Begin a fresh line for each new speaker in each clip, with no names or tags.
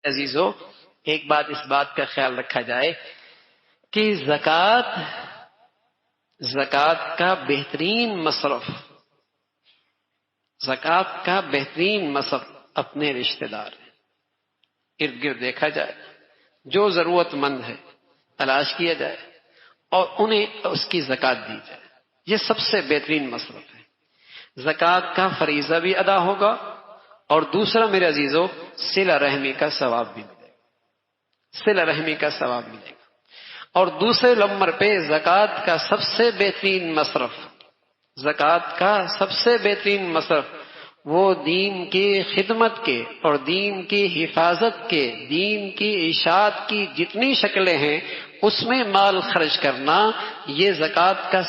عزیزو، ایک بات اس بات کا خیال رکھا جائے کہ زکوٰۃ کا بہترین مصرف اپنے رشتہ دار ہیں۔ ارد گرد دیکھا جائے، جو ضرورت مند ہے تلاش کیا جائے اور انہیں اس کی زکوٰۃ دی جائے، یہ سب سے بہترین مصرف ہے۔ زکوٰۃ کا فریضہ بھی ادا ہوگا اور دوسرا میرے عزیزو صلہ رحمی کا ثواب بھی ملے گا، اور دوسرے نمبر پہ زکوٰۃ کا سب سے بہترین مصرف وہ دین کی خدمت کے اور دین کی حفاظت کے، دین کی اشاعت کی جتنی شکلیں ہیں اس میں مال خرچ کرنا، یہ زکوٰۃ کا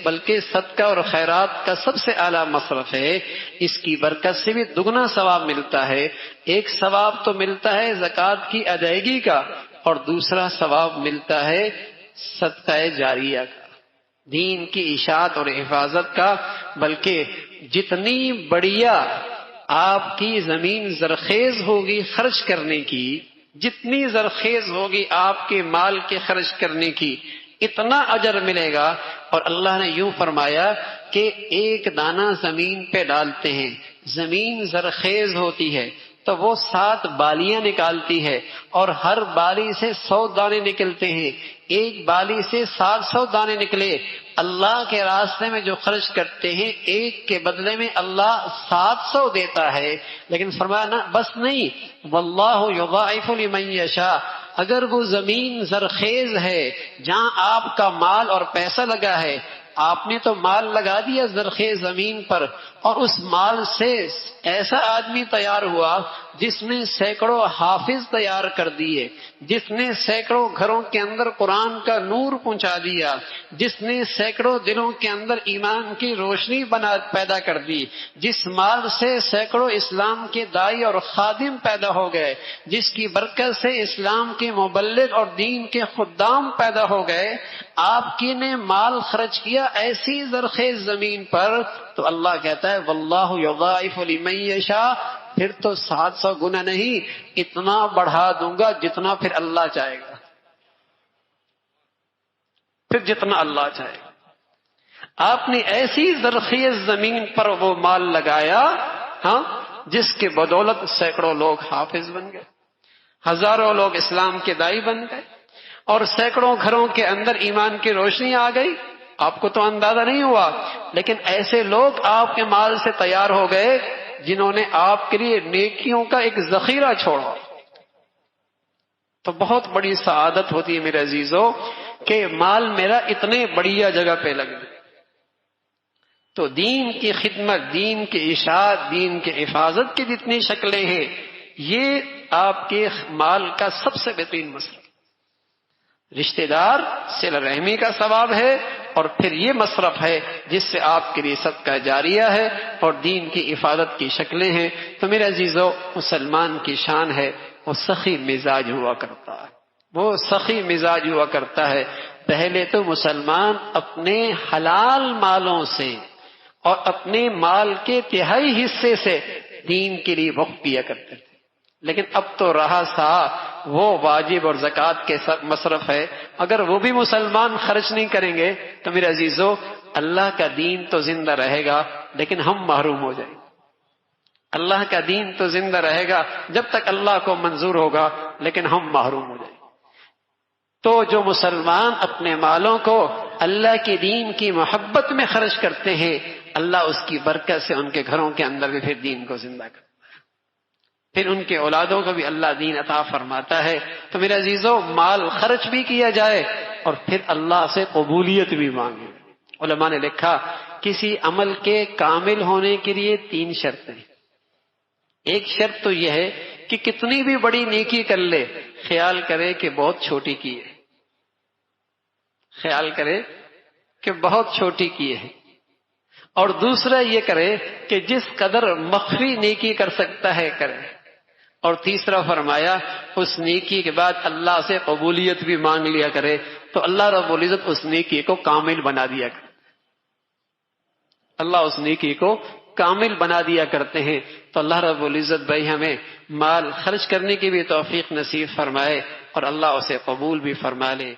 بلکہ صدقہ اور خیرات کا سب سے اعلیٰ مصرف ہے۔ اس کی برکت سے بھی دگنا ثواب ملتا ہے۔ ایک ثواب تو ملتا ہے زکوٰۃ کی ادائیگی کا، اور دوسرا ثواب ملتا ہے صدقہ جاریہ کا، دین کی اشاعت اور حفاظت کا۔ بلکہ جتنی بڑھیا آپ کی زمین زرخیز ہوگی خرچ کرنے کی، جتنی زرخیز ہوگی آپ کے مال کے خرچ کرنے کی، اتنا اجر ملے گا۔ اور اللہ نے یوں فرمایا کہ ایک دانہ زمین پہ ڈالتے ہیں، زمین زرخیز ہوتی ہے تو وہ 7 بالیاں نکالتی ہے، اور ہر بالی سے 100 دانے نکلتے ہیں۔ ایک بالی سے 700 دانے نکلے، اللہ کے راستے میں جو خرچ کرتے ہیں ایک کے بدلے میں اللہ 700 دیتا ہے۔ لیکن فرمایا نہ بس نہیں، واللہ یضاعف لمن یشاء، اگر وہ زمین زرخیز ہے جہاں آپ کا مال اور پیسہ لگا ہے، آپ نے تو مال لگا دیا زرخیز زمین پر، اور اس مال سے ایسا آدمی تیار ہوا جس نے سینکڑوں حافظ تیار کر دیے، جس نے سینکڑوں گھروں کے اندر قرآن کا نور پہنچا دیا، جس نے سینکڑوں دلوں کے اندر ایمان کی روشنی پیدا کر دی، جس مال سے سینکڑوں اسلام کے داعی اور خادم پیدا ہو گئے، جس کی برکت سے اسلام کے مبلغ اور دین کے خدام پیدا ہو گئے، آپ کی نے مال خرچ کیا ایسی زرخیز زمین پر، تو اللہ کہتا ہے واللہ یضاعف لمن یشاء، پھر تو 700 گنا نہیں، اتنا بڑھا دوں گا جتنا پھر اللہ چاہے گا، آپ نے ایسی زرخیز زمین پر وہ مال لگایا جس کے بدولت سینکڑوں لوگ حافظ بن گئے، ہزاروں لوگ اسلام کے داعی بن گئے، اور سینکڑوں گھروں کے اندر ایمان کی روشنی آ گئی۔ آپ کو تو اندازہ نہیں ہوا، لیکن ایسے لوگ آپ کے مال سے تیار ہو گئے جنہوں نے آپ کے لیے نیکیوں کا ایک ذخیرہ چھوڑا۔ تو بہت بڑی سعادت ہوتی ہے میرے عزیزو کہ مال میرا اتنے بڑھیا جگہ پہ لگ گیا۔ تو دین کی خدمت، دین کی اشاعت، دین کی حفاظت کی جتنی شکلیں ہیں، یہ آپ کے مال کا سب سے بہترین مصرف۔ رشتہ دار صلہ رحمی کا ثواب ہے، اور پھر یہ مصرف ہے جس سے آپ کے لیے صدقہ جاریہ ہے اور دین کی حفاظت کی شکلیں ہیں۔ تو میرے عزیزو، مسلمان کی شان ہے وہ سخی مزاج ہوا کرتا ہے۔ پہلے تو مسلمان اپنے حلال مالوں سے اور اپنے مال کے تہائی حصے سے دین کے لیے وقف کیا کرتے تھے، لیکن اب تو رہا سا وہ واجب اور زکوٰۃ کے مصرف ہے، اگر وہ بھی مسلمان خرچ نہیں کریں گے تو میرے عزیزو اللہ کا دین تو زندہ رہے گا لیکن ہم محروم ہو جائیں گے۔ اللہ کا دین تو زندہ رہے گا جب تک اللہ کو منظور ہوگا، لیکن ہم محروم ہو جائیں گے۔ تو جو مسلمان اپنے مالوں کو اللہ کے دین کی محبت میں خرچ کرتے ہیں، اللہ اس کی برکت سے ان کے گھروں کے اندر بھی پھر دین کو زندہ کرتا ہے، پھر ان کے اولادوں کو بھی اللہ دین عطا فرماتا ہے۔ تو میرے عزیزو، مال خرچ بھی کیا جائے اور پھر اللہ سے قبولیت بھی مانگے۔ علماء نے لکھا کسی عمل کے کامل ہونے کے لیے 3 شرطیں۔ ایک شرط تو یہ ہے کہ کتنی بھی بڑی نیکی کر لے، خیال کرے کہ بہت چھوٹی کی ہے، اور دوسرا یہ کرے کہ جس قدر مخفی نیکی کر سکتا ہے کرے، اور تیسرا فرمایا اس نیکی کے بعد اللہ سے قبولیت بھی مانگ لیا کرے، تو اللہ رب العزت اس نیکی کو کامل بنا دیا کرے، اللہ اس نیکی کو کامل بنا دیا کرتے ہیں۔ تو اللہ رب العزت بھائی ہمیں مال خرچ کرنے کی بھی توفیق نصیب فرمائے اور اللہ اسے قبول بھی فرما لے۔